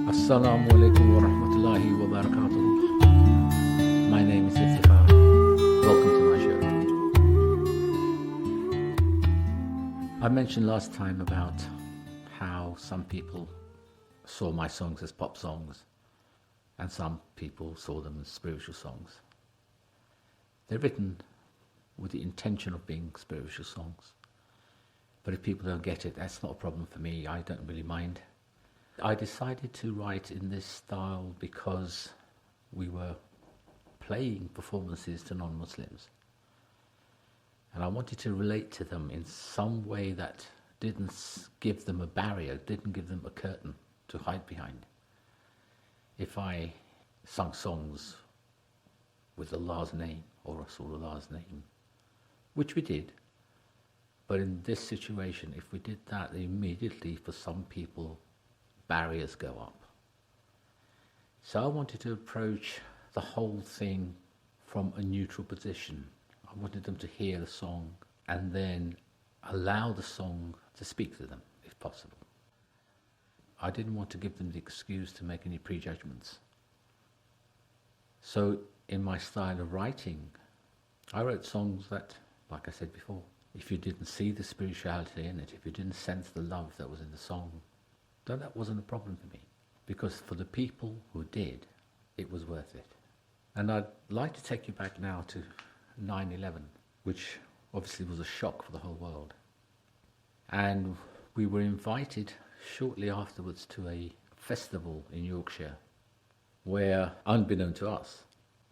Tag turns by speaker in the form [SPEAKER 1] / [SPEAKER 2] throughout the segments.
[SPEAKER 1] Assalamu alaikum wa rahmatullahi wa barakatuh. My name is Iftkhar. Welcome to my show. I mentioned last time about how some people saw my songs as pop songs and some people saw them as spiritual songs. They're written with the intention of being spiritual songs. But if people don't get it, that's not a problem for me. I don't really mind. I decided to write in this style because we were playing performances to non-Muslims. And I wanted to relate to them in some way that didn't give them a barrier, didn't give them a curtain to hide behind. If I sung songs with Allah's name or Rasulullah's name, which we did, but in this situation, if we did that, immediately for some people, barriers go up. So I wanted to approach the whole thing from a neutral position. I wanted them to hear the song and then allow the song to speak to them, if possible. I didn't want to give them the excuse to make any prejudgments. So in my style of writing, I wrote songs that, like I said before, if you didn't see the spirituality in it, if you didn't sense the love that was in the song, then that wasn't a problem for me, because for the people who did, it was worth it. And I'd like to take you back now to 9/11, which obviously was a shock for the whole world. And we were invited shortly afterwards to a festival in Yorkshire, where, unbeknown to us,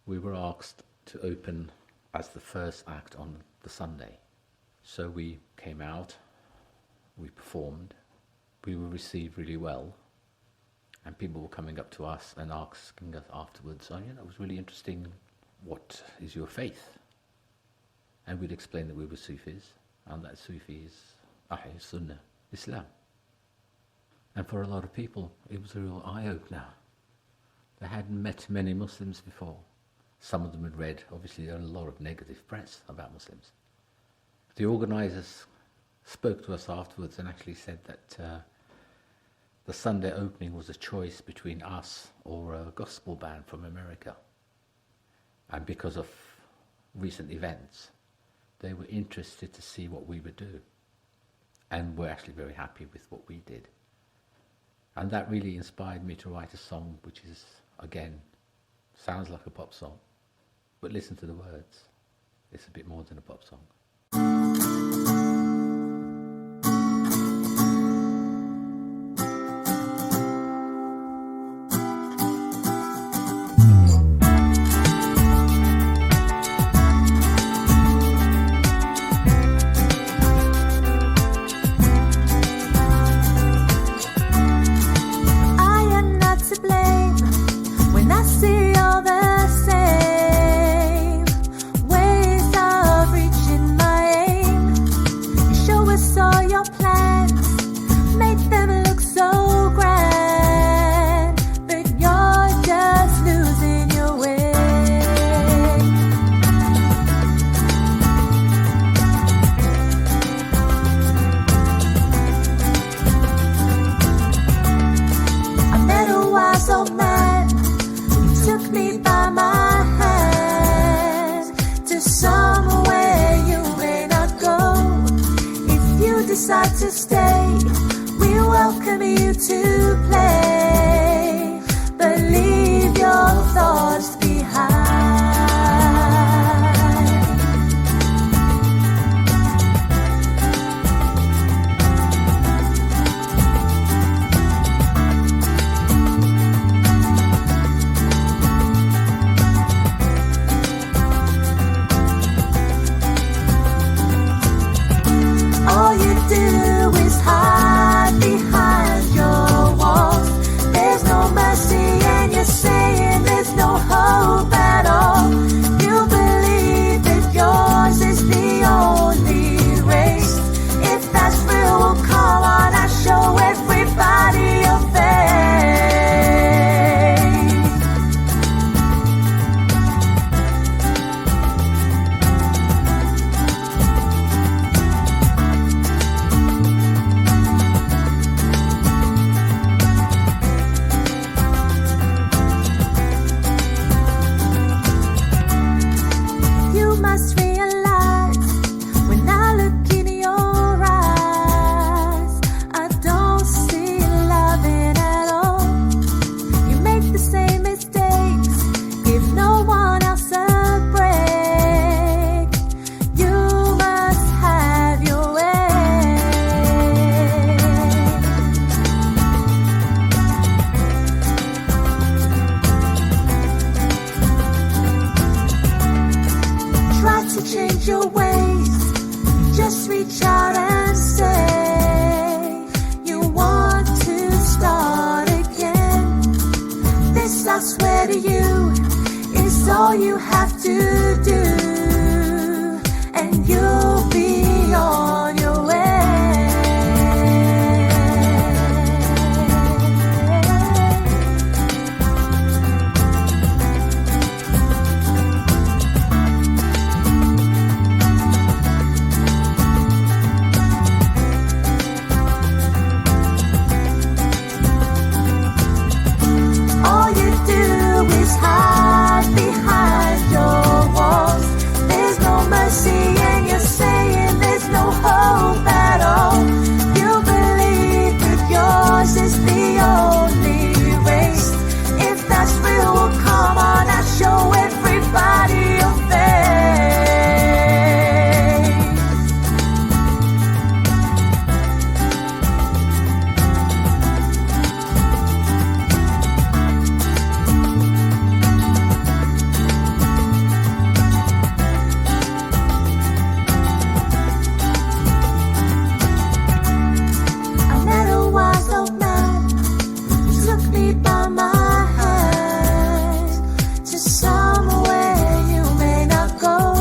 [SPEAKER 1] we were asked to open as the first act on the Sunday. So we came out, we performed, we were received really well, and people were coming up to us and asking us afterwards, it was really interesting, what is your faith? And we'd explain that we were Sufis, and that Sufi is Ahmed Sunnah, Islam. And for a lot of people, it was a real eye-opener. They hadn't met many Muslims before. Some of them had read, obviously there are a lot of negative press about Muslims. The organisers spoke to us afterwards and actually said that the Sunday opening was a choice between us or a gospel band from America. And because of recent events, they were interested to see what we would do. And were actually very happy with what we did. And that really inspired me to write a song which is, again, sounds like a pop song. But listen to the words. It's a bit more than a pop song.
[SPEAKER 2] Decide to stay, we welcome you to play, but leave your thoughts behind. All you do is hide behind your wall. all you have to do, and you'll be on your way. All you do is hide behind your walls. There's no mercy and you're saying there's no hope at all. You believe that yours is the only race. If that's real, well, come on, I'll show everybody your face. I met a wise old man who took me by my hand to somewhere you may not go.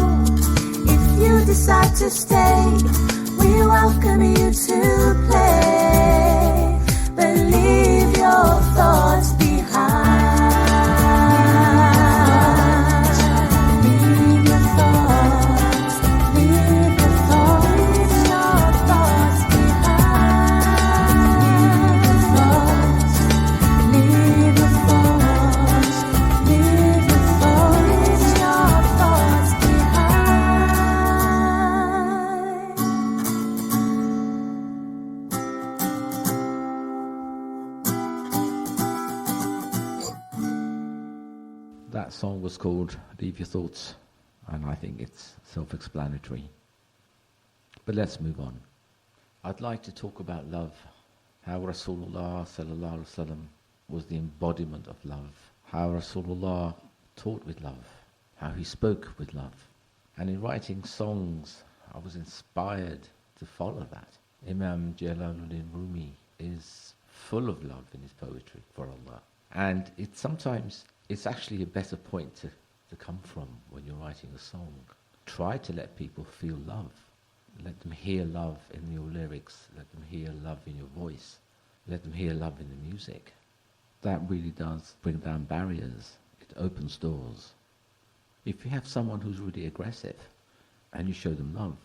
[SPEAKER 2] If you decide to stay, we welcome you to play, but leave your thoughts behind. Leave your thoughts, leave your thoughts behind. Leave your thoughts, leave your thoughts behind.
[SPEAKER 1] That song was called Leave Your Thoughts, and I think it's self-explanatory. But let's move on. I'd like to talk about love, how Rasulullah sallallahu alaihi wasallam was the embodiment of love, how Rasulullah taught with love, how he spoke with love. And in writing songs, I was inspired to follow that. Imam Jalaluddin Rumi is full of love in his poetry for Allah. And it's actually a better point to come from when you're writing a song. Try to let people feel love. Let them hear love in your lyrics. Let them hear love in your voice. Let them hear love in the music. That really does bring down barriers. It opens doors. If you have someone who's really aggressive and you show them love,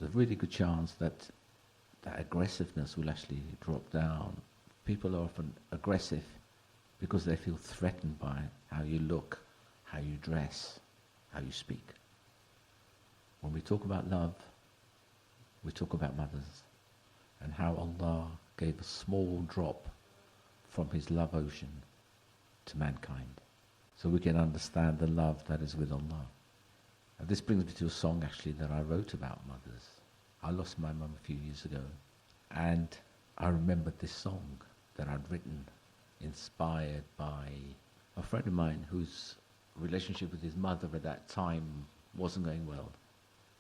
[SPEAKER 1] there's a really good chance that that aggressiveness will actually drop down. People are often aggressive because they feel threatened by how you look, how you dress, how you speak. When we talk about love, we talk about mothers and how Allah gave a small drop from his love ocean to mankind, so we can understand the love that is with Allah. And this brings me to a song actually that I wrote about mothers. I lost my mum a few years ago, and I remembered this song that I'd written, inspired by a friend of mine whose relationship with his mother at that time wasn't going well,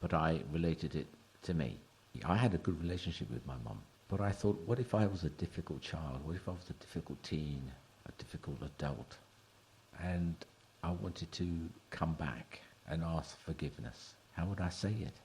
[SPEAKER 1] but I related it to me. I had a good relationship with my mum, but I thought, what if I was a difficult child? What if I was a difficult teen, a difficult adult? And I wanted to come back and ask forgiveness. How would I say it?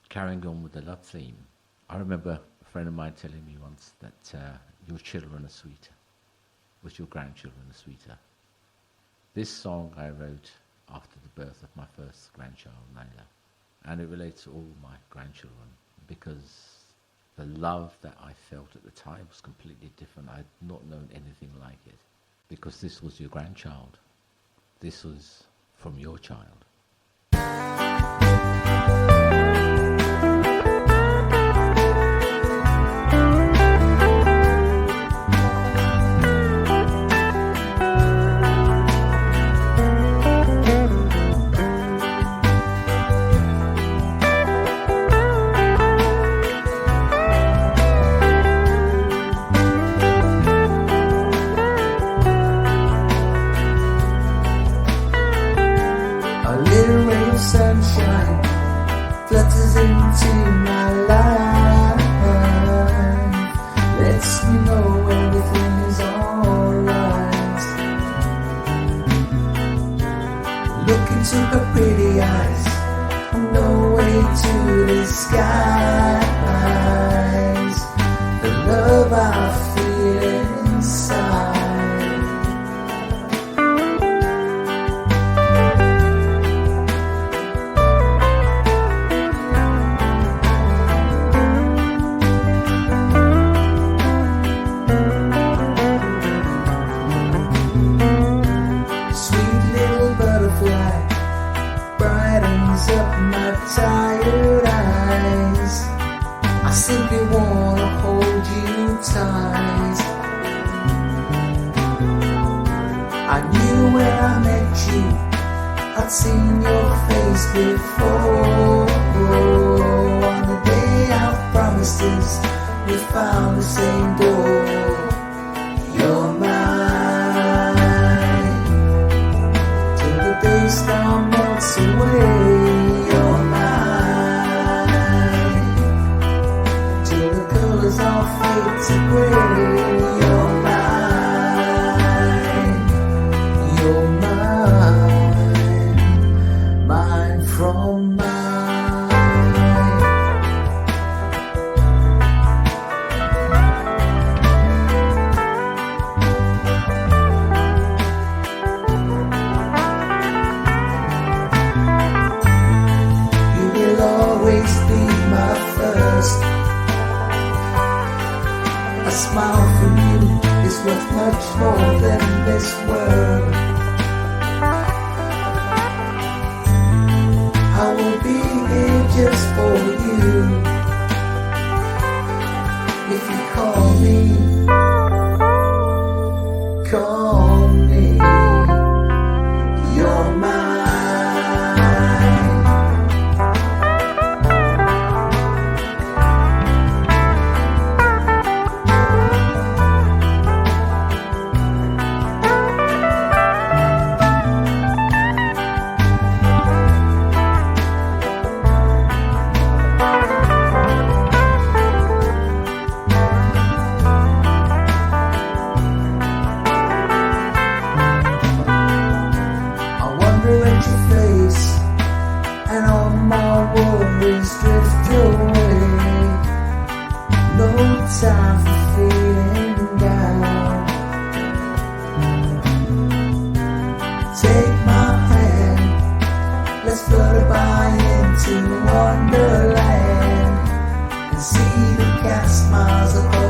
[SPEAKER 1] Carrying on with the love theme, I remember a friend of mine telling me once that your children are sweeter, but your grandchildren are sweeter. This song I wrote after the birth of my first grandchild, Naila, and it relates to all my grandchildren because the love that I felt at the time was completely different. I had not known anything like it because this was your grandchild. This was from your child.
[SPEAKER 2] Sunshine flutters into my life, lets me know everything is alright. Look into her pretty eyes, no way to disguise the love I feel inside. Up my tired eyes, I simply wanna hold you tight. I knew when I met you, I'd seen your face before. On the day of promises, we found the same door. You're mine till the day star melts away. All fade to gray. You're mine, mine from mine. You will always be my first. A smile from you is worth much more than this world. I will be here just for you. If you call me, call me. You're mine. And all my worries drift away. No time for feeling down. Take my hand, let's float by into Wonderland and see the cat smiles across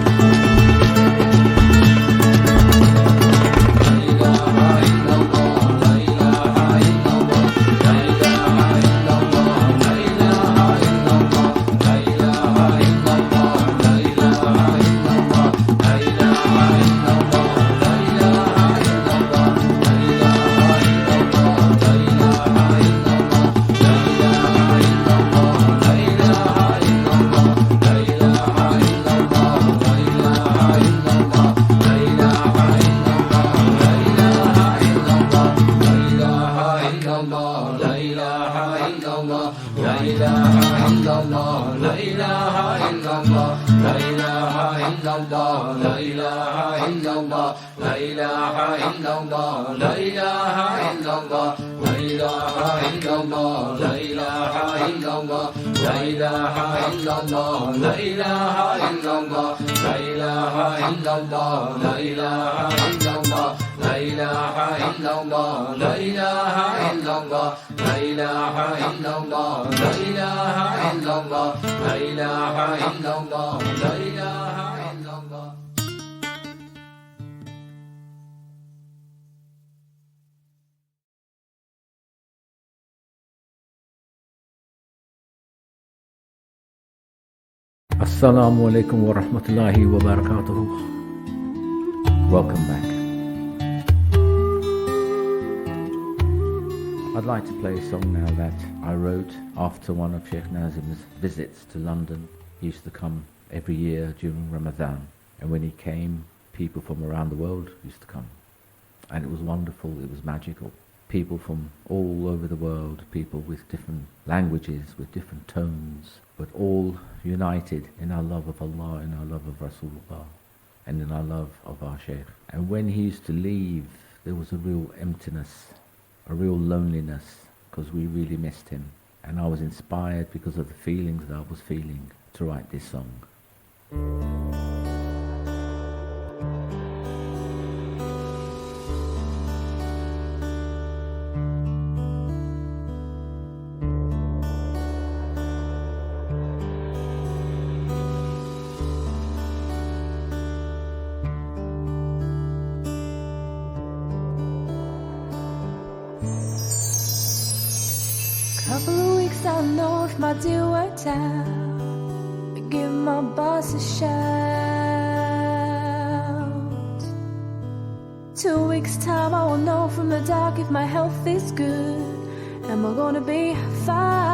[SPEAKER 3] illallah, la ilaha illallah, la ilaha illallah, la ilaha illallah, la ilaha illallah, la ilaha illallah, la ilaha illallah, la ilaha illallah, la ilaha illallah, la ilaha illallah, la ilaha illallah, la ilaha illallah, la ilaha illallah, la ilaha illallah, la ilaha illallah.
[SPEAKER 1] Assalamu alaikum wa rahmatullahi wa barakatuhu. Welcome back. I'd like to play a song now that I wrote after one of Sheikh Nazim's visits to London. He used to come every year during Ramadan, and when he came, people from around the world used to come. And it was wonderful, it was magical. People from all over the world, people with different languages, with different tones, but all united in our love of Allah, in our love of Rasulullah, and in our love of our Shaykh. And when he used to leave, there was a real emptiness, a real loneliness, because we really missed him. And I was inspired because of the feelings that I was feeling to write this song.
[SPEAKER 2] Couple of weeks, I'll know if my deal worked out. Give my boss a shout. 2 weeks time, I will know from the dark if my health is good. Am I gonna be fine?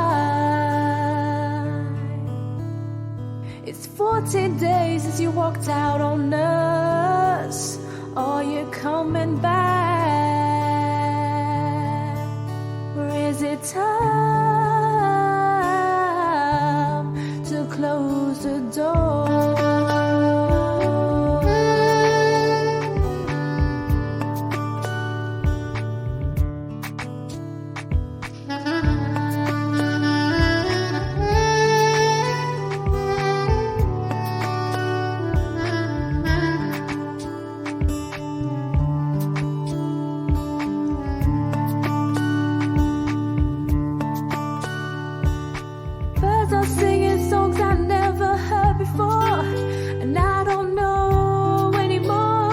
[SPEAKER 2] It's 40 days since you walked out on us. Are you coming back? Or is it time to close the door? Birds are singing songs I never heard before, and I don't know anymore.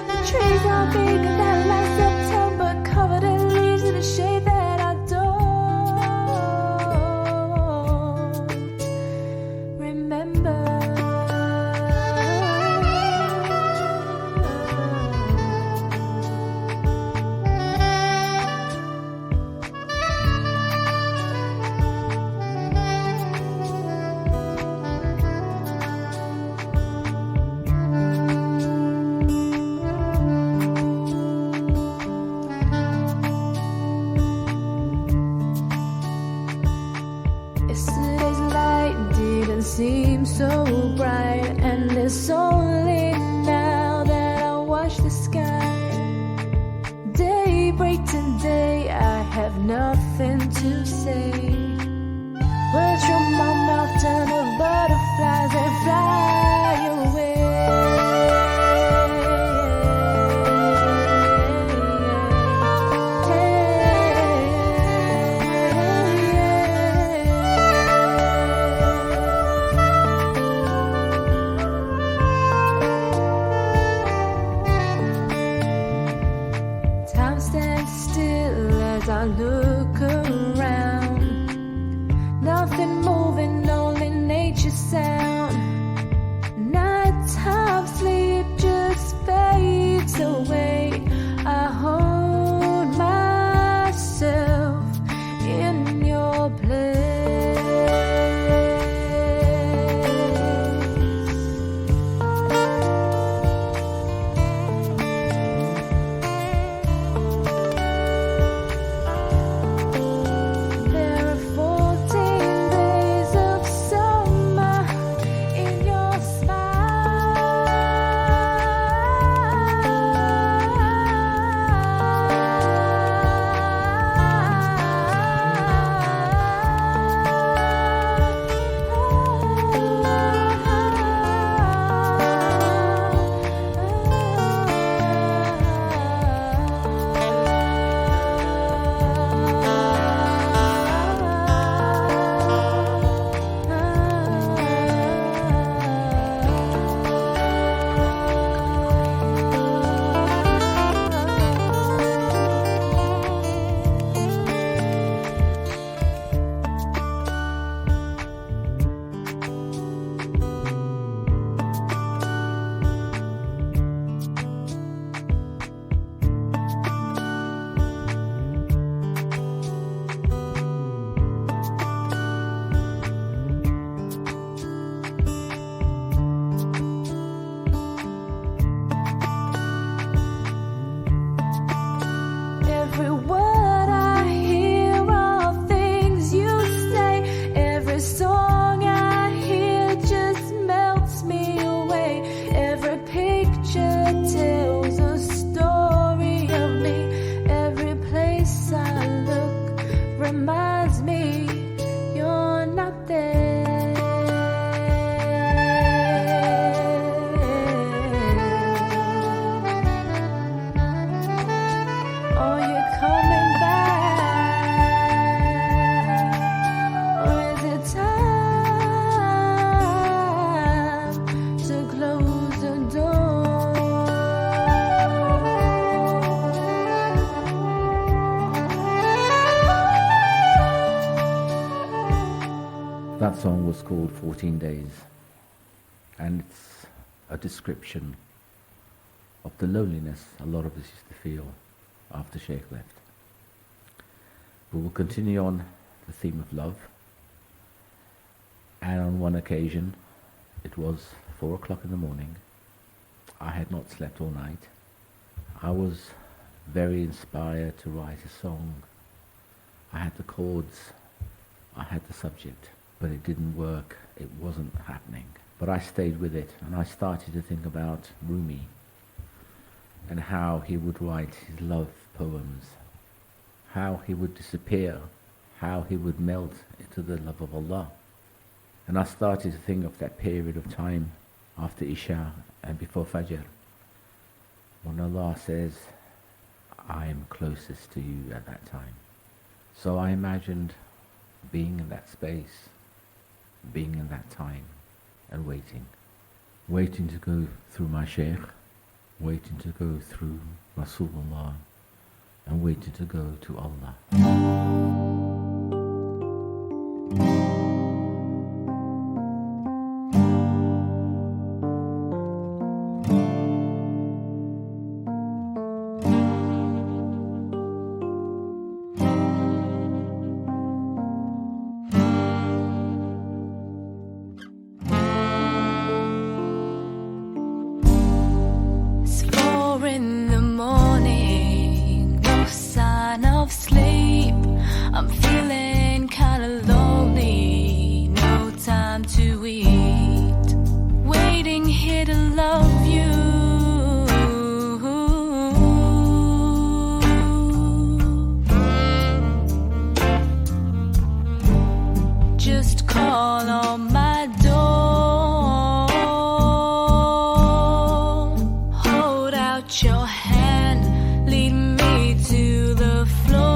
[SPEAKER 2] The trees are big and that last September, covered in leaves in a shade that I don't remember. Yesterday's light didn't seem so bright, and it's only now that I watch the sky. Daybreak today, I have nothing to say. Words from my mouth turn to butterflies and fly away. Time stands still as I look around. Nothing moving, only nature sound.
[SPEAKER 1] song was called 14 Days, and it's a description of the loneliness a lot of us used to feel after Sheikh left. We will continue on the theme of love, and on one occasion, it was 4 o'clock in the morning. I had not slept all night. I was very inspired to write a song. I had the chords, I had the subject, but it didn't work, it wasn't happening. But I stayed with it, and I started to think about Rumi and how he would write his love poems, how he would disappear, how he would melt into the love of Allah. And I started to think of that period of time after Isha and before Fajr, when Allah says, I am closest to you at that time. So I imagined being in that space, being in that time, and waiting to go through my Shaykh, waiting to go through Rasulullah, and waiting to go to Allah.
[SPEAKER 2] It's 4 in the morning, no sign of sleep. I'm feeling kinda lonely, no time to eat. Waiting here to love you. Just call on my door. Hold out your hand, lead me to the floor.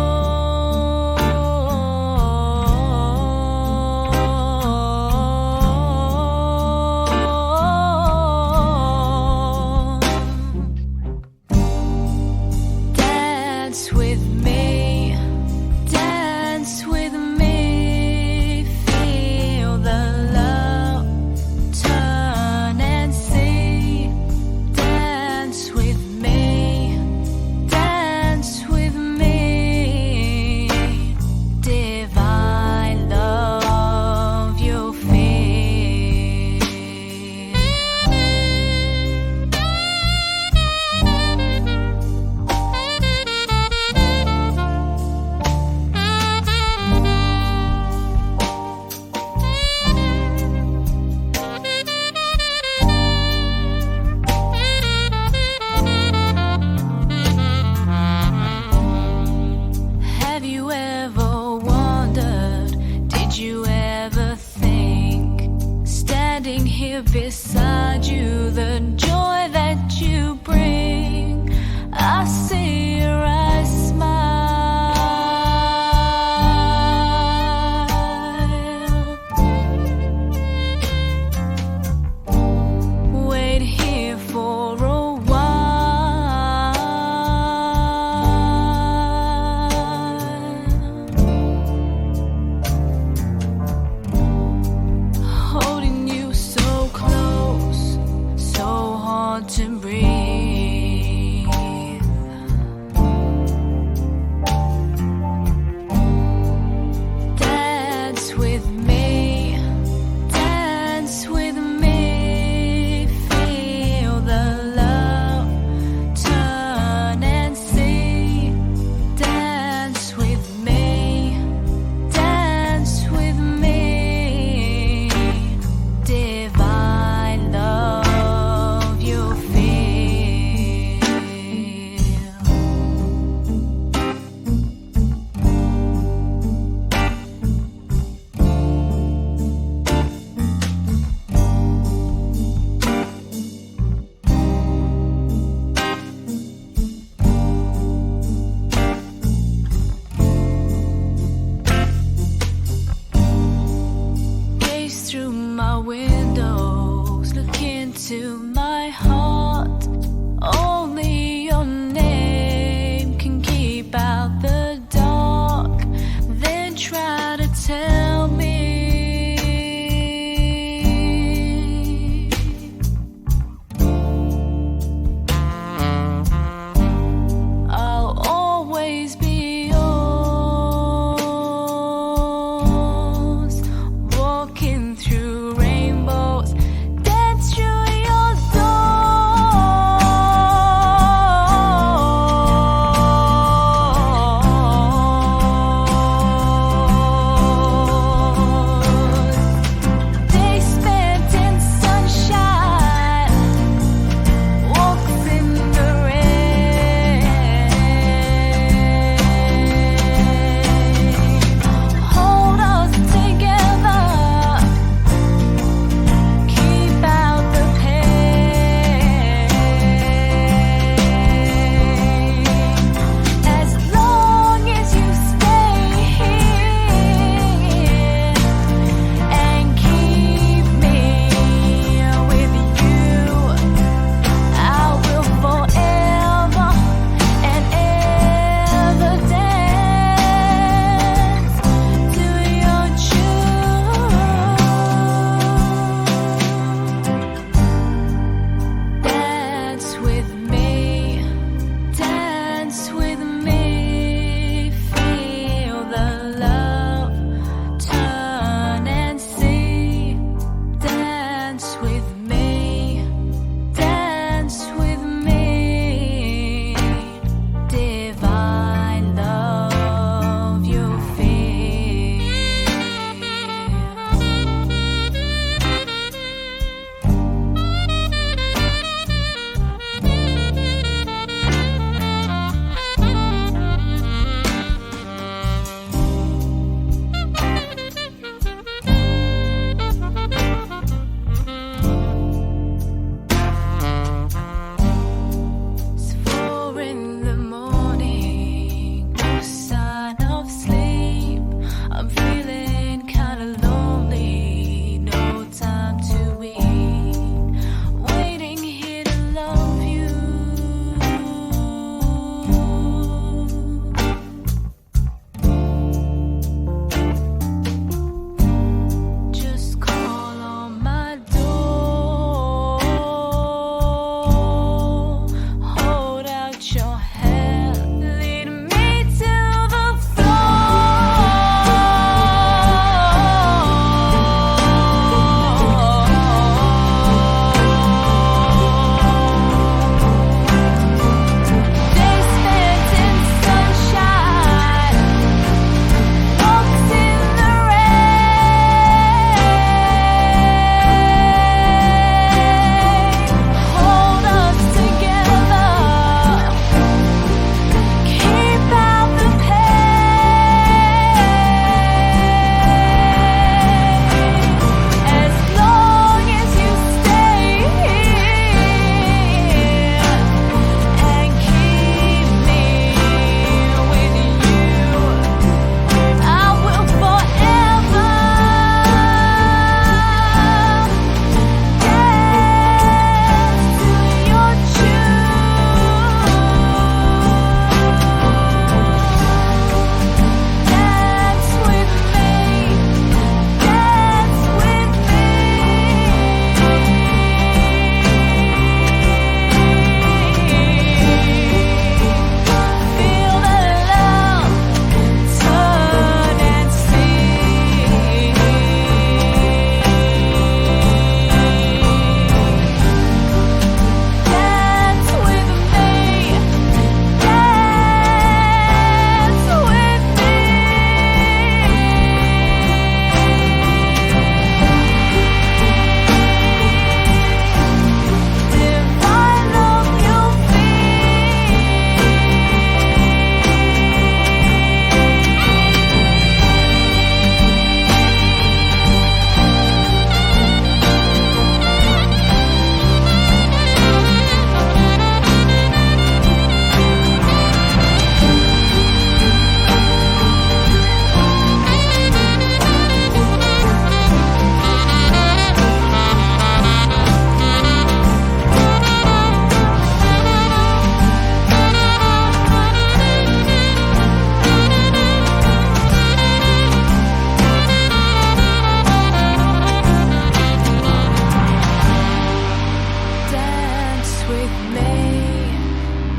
[SPEAKER 2] with me,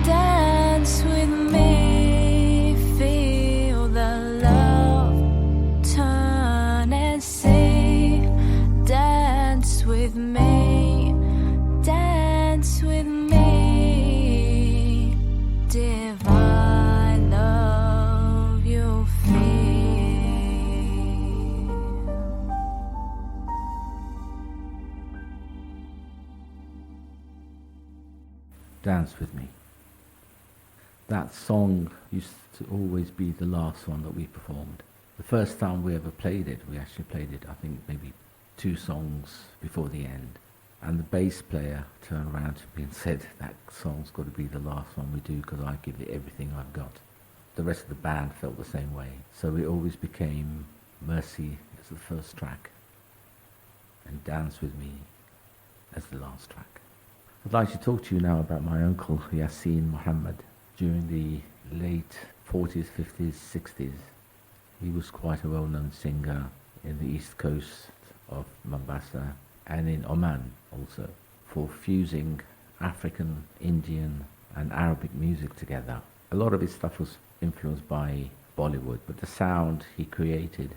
[SPEAKER 2] dance with me, feel the love, turn and see, dance with me, dance with me, divine love you feel.
[SPEAKER 1] Dance with me. That song used to always be the last one that we performed. The first time we ever played it, we actually played it, I think, maybe 2 songs before the end. And the bass player turned around to me and said, that song's got to be the last one we do because I give it everything I've got. The rest of the band felt the same way. So it always became Mercy as the first track and Dance With Me as the last track. I'd like to talk to you now about my uncle Yasin Muhammad. During the late 40s, 50s, 60s, he was quite a well-known singer in the east coast of Mombasa and in Oman also, for fusing African, Indian and Arabic music together. A lot of his stuff was influenced by Bollywood, but the sound he created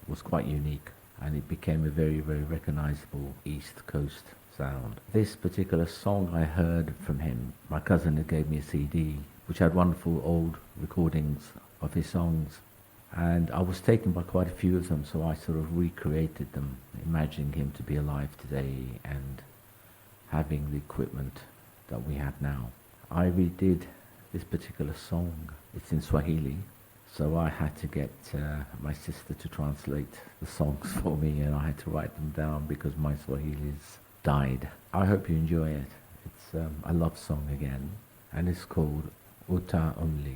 [SPEAKER 1] was quite unique and it became a very, very recognizable East Coast sound. This particular song I heard from him, my cousin had gave me a CD which had wonderful old recordings of his songs, and I was taken by quite a few of them, so I sort of recreated them, imagining him to be alive today and having the equipment that we have now. I redid this particular song. It's in Swahili, so I had to get my sister to translate the songs for me, and I had to write them down because my Swahili's died. I hope you enjoy it. It's a love song again, and it's called Uta Umli.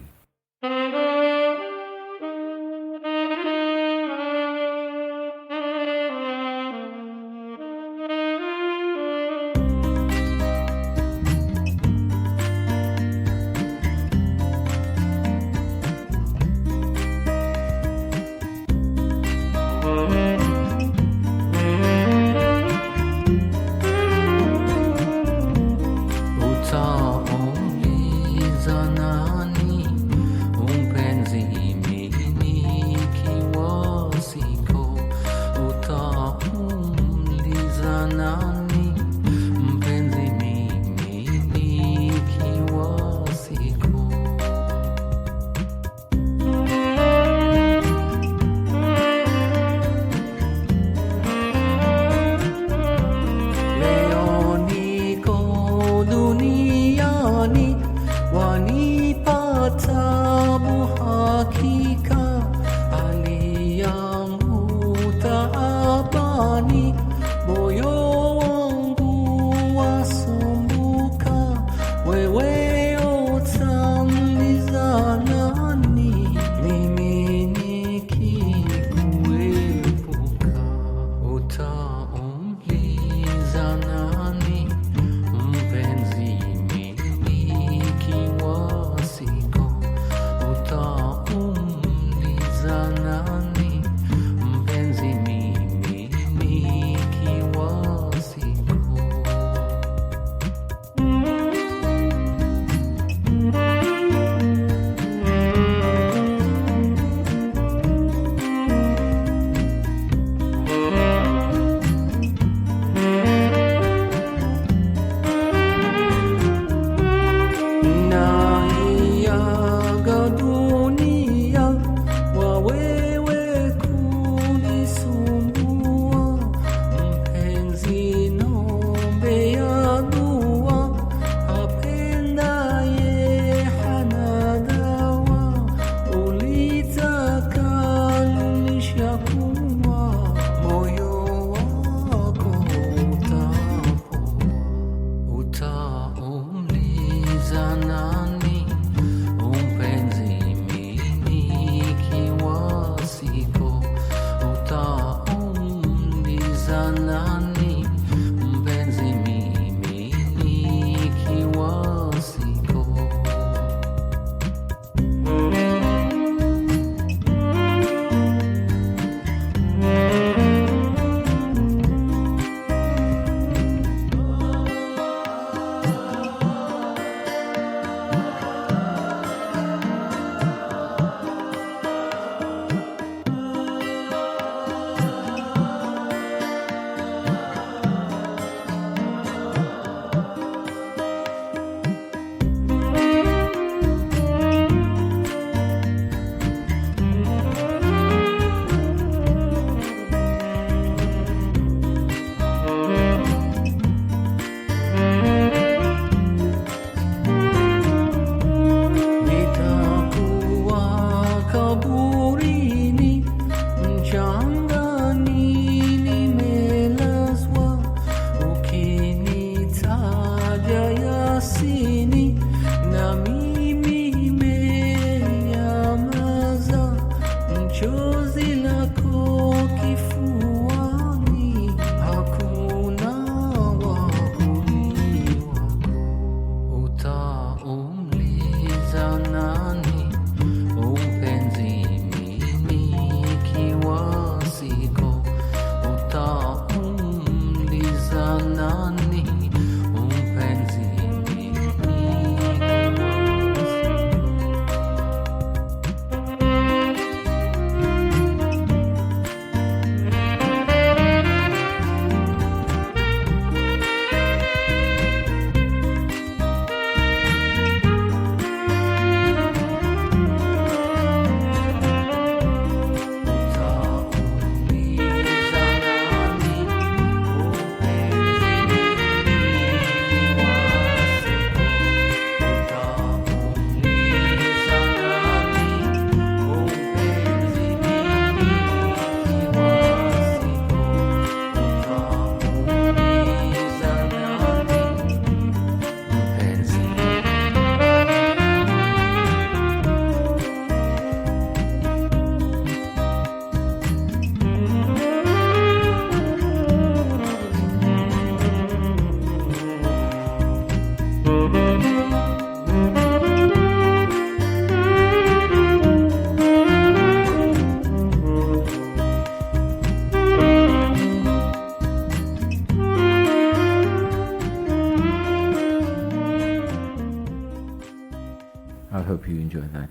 [SPEAKER 1] I hope you enjoyed that.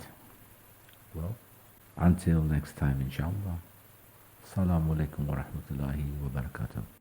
[SPEAKER 1] Well, until next time, inshallah. Assalamu alaikum wa rahmatullahi wa barakatuh.